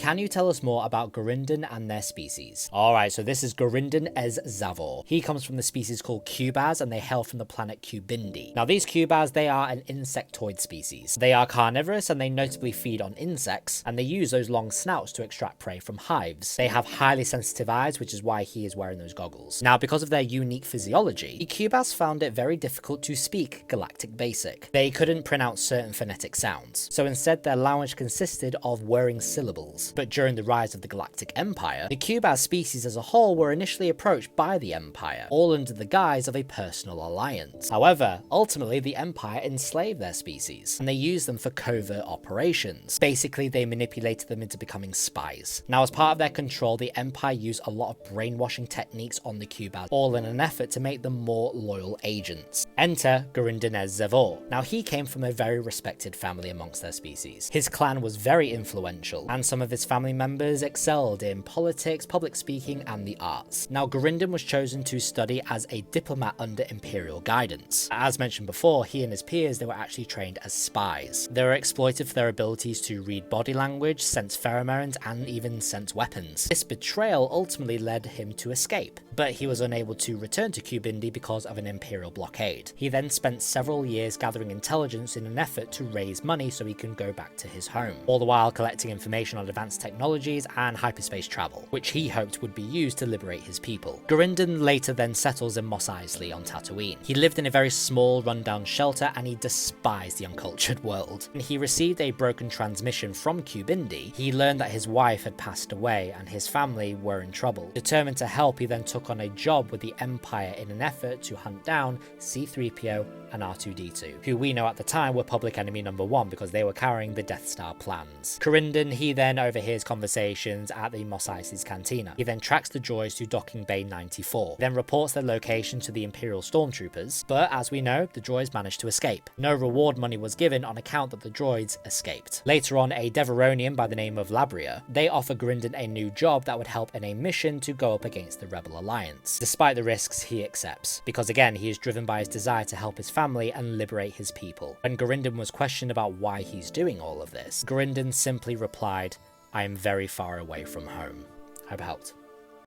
can you tell us more about Garindan and their species? Alright, so this is Garindan as Zavor. He comes from the species called Kubaz, and they hail from the planet Kubindi. Now these Kubaz, they are an insectoid species. They are carnivorous and they notably feed on insects, and they use those long snouts to extract prey from hives. They have highly sensitive eyes, which is why he is wearing those goggles. Now, because of their unique physiology, the Kubaz found it very difficult to speak Galactic Basic. They couldn't pronounce certain phonetic sounds, so instead their language consisted of whirring syllables. But during the rise of the Galactic Empire, the Kubaz species as a whole were initially approached by the Empire, all under the guise of a personal alliance. However, ultimately the Empire enslaved their species, and they used them for covert operations. Basically, they manipulated them into becoming spies. Now, as part of their control, the Empire used a lot of brainwashing techniques on the Kubaz, all in an effort to make them more loyal agents. Enter Garindan as Zavor. Now, he came from a very respected family amongst their species. His clan was very influential, and some of his family members excelled in politics, public speaking, and the arts. Now, Garindan was chosen to study as a diplomat under imperial guidance. As mentioned before, he and his peers, they were actually trained as spies. They were exploited for their abilities to read body language, sense pheromones, and even sense weapons. This betrayal ultimately led him to escape, but he was unable to return to Kubindi because of an imperial blockade. He then spent several years gathering intelligence in an effort to raise money so he can go back to his home, all the while collecting information on advanced technologies and hyperspace travel, which he hoped would be used to liberate his people. Garindan later then settles in Mos Eisley on Tatooine. He lived in a very small, rundown shelter, and he despised the uncultured world. When he received a broken transmission from Kubindi, he learned that his wife had passed away and his family were in trouble. Determined to help, he then took on a job with the Empire in an effort to hunt down C-3PO and R2-D2, who we know at the time were public enemy number 1 because they were carrying the Death Star plans. Garindan, he then overhears conversations at the Mos Eisley's cantina. He then tracks the droids to Docking Bay 94, then reports their location to the Imperial Stormtroopers, but as we know, the droids managed to escape. No reward money was given on account that the droids escaped. Later on, a Deveronian by the name of Labria, they offer Garindan a new job that would help in a mission to go up against the Rebel Alliance. Despite the risks, he accepts, because again, he is driven by his desire to help his family and liberate his people. When Garindan was questioned about why he's doing all of this, Garindan simply replied, "I am very far away from home." Hope it helped.